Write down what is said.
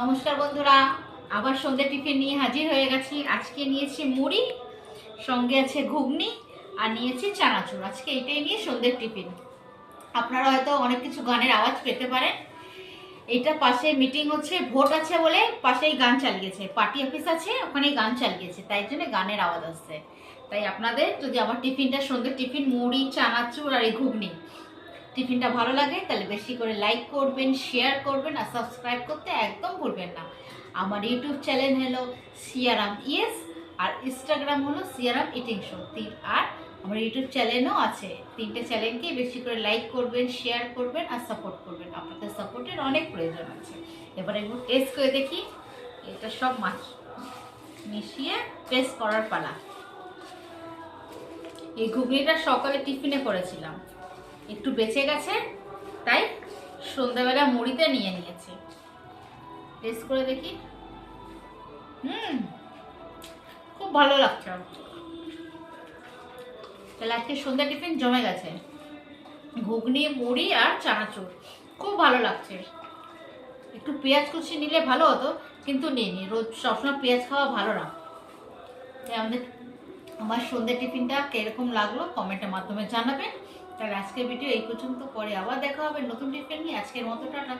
নমস্কার বন্ধুরা, আবার সন্ধ্যে টিফিন নিয়ে হাজির হয়ে গেছি। আজকে নিয়েছি মুড়ি, সঙ্গে আছে ঘুগনি আর নিয়েছি চানাচুর। আজকে এটাই নিয়ে সন্ধ্যের টিফিন। আপনারা হয়তো অনেক কিছু গানের আওয়াজ পেতে পারেন। এটা পাশে মিটিং হচ্ছে, ভোট আছে বলে পাশেই গান চালিয়েছে, পার্টি অফিস আছে ওখানেই গান চালিয়েছে, তাই জন্য গানের আওয়াজ আসছে। তাই আপনাদের যদি আমার টিফিনটা সন্ধ্যের টিফিন মুড়ি চানাচুর আর এই ঘুগনি টিফিনটা ভালো লাগে তাহলে বেশি করে লাইক করবেন, শেয়ার করবেন আর সাবস্ক্রাইব করতে একদম ভুলবেন না। আমার ইউটিউব চ্যানেল হলো সিয়ারাম ইয়েস, আর ইনস্টাগ্রাম হলো সিয়ারাম ইটিং শো। আর আমার ইউটিউব চ্যানেলও আছে। তিনটে চ্যানেলকে বেশি করে লাইক করবেন, শেয়ার করবেন আর সাপোর্ট করবেন। আপনাদের সাপোর্টের অনেক প্রয়োজন আছে। এবার একটু টেস্ট করে দেখি। এটা সব মাছ মিশিয়ে টেস্ট করার পালা। এই ঘুগনিটা সকালে টিফিনে করেছিলাম, একটু বেঁচে গেছে, তাই সন্ধ্যাবেলা মুড়িতে নিয়ে নিয়েছি। টেস্ট করে দেখি। খুব ভালো লাগছে। তাহলে আজকে সন্ধ্যা টিফিন জমে গেছে। ঘুগনি, মুড়ি আর চানাচুর খুব ভালো লাগছে। একটু পেঁয়াজ কুচি নিলে ভালো হতো, কিন্তু নিইনি। রোজ সবসময় পেঁয়াজ খাওয়া ভালো না। তাই আমার সন্ধ্যা টিফিনটা কিরকম লাগলো কমেন্টের মাধ্যমে জানাবেন। তাহলে আজকের ভিডিও এই পর্যন্ত, পরে আবার দেখা হবে নতুন টিফিন নিয়ে। আজকের মতো টাটা।